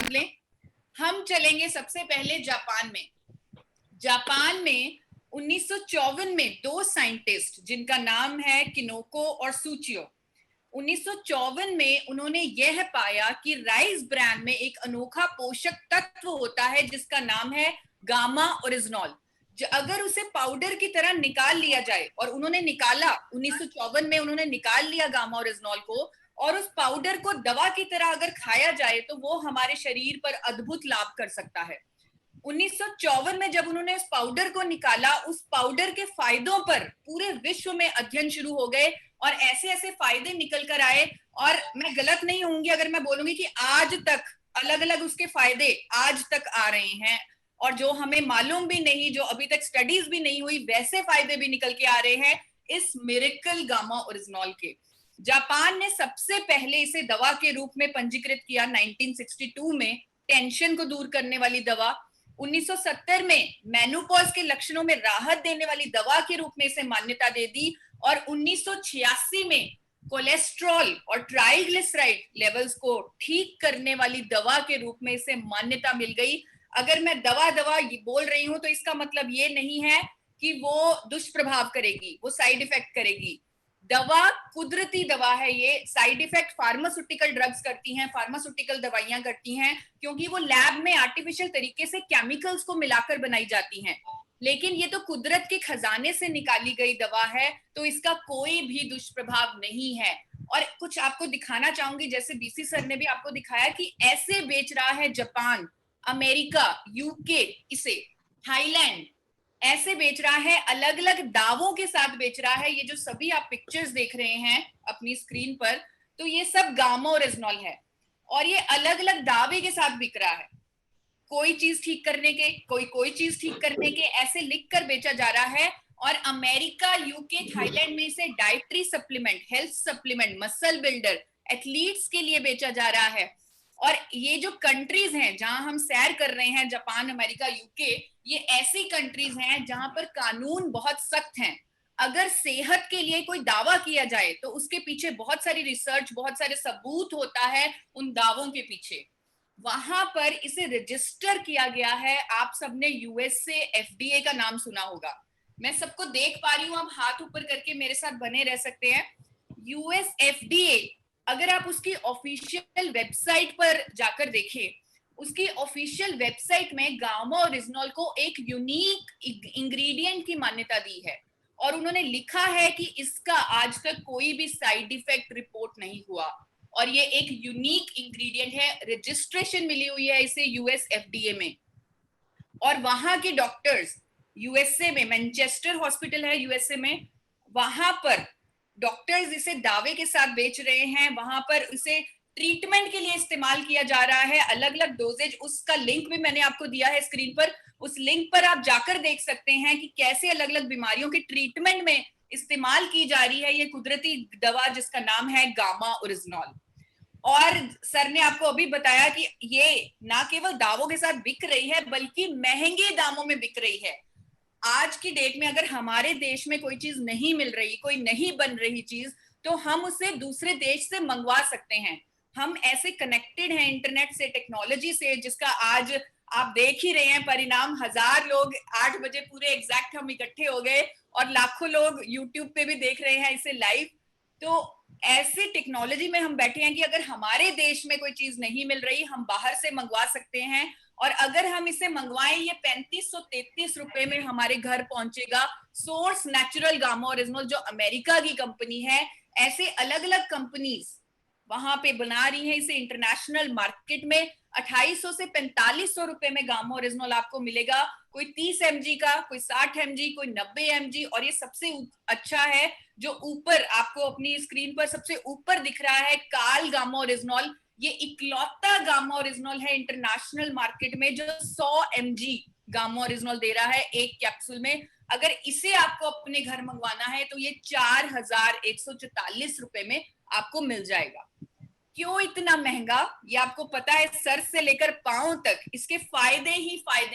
समझ लें। हम चलेंगे सबसे पहले जापान में। जापान में 1954 में दो साइंटिस्ट जिनका नाम है किनोको और सूचियो, 1954 में उन्होंने यह पाया कि राइस ब्रान में एक अनोखा पोषक तत्व होता है जिसका नाम है गामा ओरिजिनॉल। अगर उसे पाउडर की तरह निकाल लिया जाए, और उन्होंने निकाला 1954 में, उन्होंने निकाल लिया गामा ओरिजिनॉल को, और उस पाउडर को दवा की तरह अगर खाया जाए तो वो हमारे शरीर पर अद्भुत लाभ कर सकता है। 1954 में जब उन्होंने उस पाउडर को निकाला, उस पाउडर के फायदों पर पूरे विश्व में अध्ययन शुरू हो गए और ऐसे ऐसे फायदे निकल कर आए। और मैं गलत नहीं होंगी अगर मैं बोलूंगी कि आज तक अलग अलग उसके फायदे आज तक आ रहे हैं, और जो हमें मालूम भी नहीं, जो अभी तक स्टडीज भी नहीं हुई, वैसे फायदे भी निकल के आ रहे हैं इस मिरेकल गामा ओरिजिनॉल के। जापान ने सबसे पहले इसे दवा के रूप में पंजीकृत किया 1962 में, टेंशन को दूर करने वाली दवा। 1970 में मेनोपॉज के लक्षणों में राहत देने वाली दवा के रूप में इसे मान्यता दे दी, और 1986 में कोलेस्ट्रॉल और ट्राइग्लिसराइड लेवल्स को ठीक करने वाली दवा के रूप में इसे मान्यता मिल गई। अगर मैं दवा दवा बोल रही हूं तो इसका मतलब ये नहीं है कि वो दुष्प्रभाव करेगी, वो साइड इफेक्ट करेगी। दवा कुदरती दवा है, ये साइड इफेक्ट फार्मास्यूटिकल ड्रग्स करती हैं, फार्मास्यूटिकल दवाइयां करती हैं, क्योंकि वो लैब में आर्टिफिशियल तरीके से केमिकल्स को मिलाकर बनाई जाती हैं। लेकिन ये तो कुदरत के खजाने से निकाली गई दवा है, तो इसका कोई भी दुष्प्रभाव नहीं है। और कुछ आपको दिखाना चाहूंगी, जैसे बीसी सर ने भी आपको दिखाया कि ऐसे बेच रहा है जापान, अमेरिका, यूके, इसे थाईलैंड ऐसे बेच रहा है, अलग अलग दावों के साथ बेच रहा है। ये जो सभी आप पिक्चर्स देख रहे हैं अपनी स्क्रीन पर, तो ये सब गामा ओरिजिनॉल है, और ये अलग अलग दावे के साथ बिक रहा है। कोई चीज ठीक करने के, कोई चीज ठीक करने के, ऐसे लिख कर बेचा जा रहा है। और अमेरिका, यूके, थाईलैंड में इसे dietary supplement, health supplement, muscle builder, athletes के लिए बेचा जा रहा है। और ये जो कंट्रीज हैं जहां हम सैर कर रहे हैं, जापान, अमेरिका, यूके, ये ऐसी कंट्रीज हैं जहां पर कानून बहुत सख्त हैं। अगर सेहत के लिए कोई दावा किया जाए तो उसके पीछे बहुत सारी रिसर्च, बहुत सारे सबूत होता है उन दावों के पीछे। वहां पर इसे रजिस्टर किया गया है। आप सबने यूएसए एफडीए का नाम सुना होगा। मैं सबको देख पा रही हूं, आप हाथ ऊपर करके मेरे साथ बने रह सकते हैं। यूएस एफडीए, अगर आप उसकी ऑफिशियल वेबसाइट पर जाकर देखें, उसकी ऑफिशियल वेबसाइट में गामा ओरिजिनॉल को एक यूनिक इंग्रेडिएंट की मान्यता दी है, और उन्होंने लिखा है कि इसका आज तक कोई भी साइड इफेक्ट रिपोर्ट नहीं हुआ, और ये एक यूनिक इंग्रेडिएंट है। रजिस्ट्रेशन मिली हुई है इसे यूएस एफडीए में। और वहां के डॉक्टर्स, यूएसए में मैनचेस्टर हॉस्पिटल है यूएसए में, वहां पर डॉक्टर्स इसे दावे के साथ बेच रहे हैं। वहां पर इसे ट्रीटमेंट के लिए इस्तेमाल किया जा रहा है, अलग अलग डोजेज। उसका लिंक भी मैंने आपको दिया है स्क्रीन पर, उस लिंक पर आप जाकर देख सकते हैं कि कैसे अलग अलग बीमारियों के ट्रीटमेंट में इस्तेमाल की जा रही है ये कुदरती दवा जिसका नाम है गामा ओरिजिनॉल। और सर ने आपको अभी बताया कि ये ना केवल दावों के साथ बिक रही है, बल्कि महंगे दामों में बिक रही है। आज की डेट में अगर हमारे देश में कोई चीज नहीं मिल रही, कोई नहीं बन रही चीज, तो हम उसे दूसरे देश से मंगवा सकते हैं। हम ऐसे कनेक्टेड हैं इंटरनेट से, टेक्नोलॉजी से, जिसका आज आप देख ही रहे हैं परिणाम। 1000 लोग 8 बजे पूरे एग्जैक्ट हम इकट्ठे हो गए, और लाखों लोग यूट्यूब पे भी देख रहे हैं इसे लाइव। तो ऐसे टेक्नोलॉजी में हम बैठे हैं कि अगर हमारे देश में कोई चीज नहीं मिल रही, हम बाहर से मंगवा सकते हैं। और अगर हम इसे मंगवाएं, ये 3533 रुपए में हमारे घर पहुंचेगा। सोर्स नेचुरल गामा ओरिजिनल, जो अमेरिका की कंपनी है, ऐसे अलग अलग कंपनीज वहां पे बना रही है इसे इंटरनेशनल मार्केट में। 2800 से 4500 रुपए में गामा ओरिजिनल आपको मिलेगा। कोई 30 mg का, कोई 60 mg, कोई 90 mg। और ये सबसे अच्छा है जो ऊपर आपको अपनी स्क्रीन पर सबसे ऊपर दिख रहा है, काल गामा ओरिजिनल। ये इकलौता गामा ओरिजिनल है इंटरनेशनल मार्केट में जो 100 mg गामा ओरिजिनल दे रहा है एक कैप्सूल में। अगर इसे आपको अपने घर मंगवाना है तो ये 4144 रुपए में आपको मिल जाएगा। क्यों इतना महंगा? ये आपको पता है, सर से लेकर पांव तक इसके फायदे ही फायदे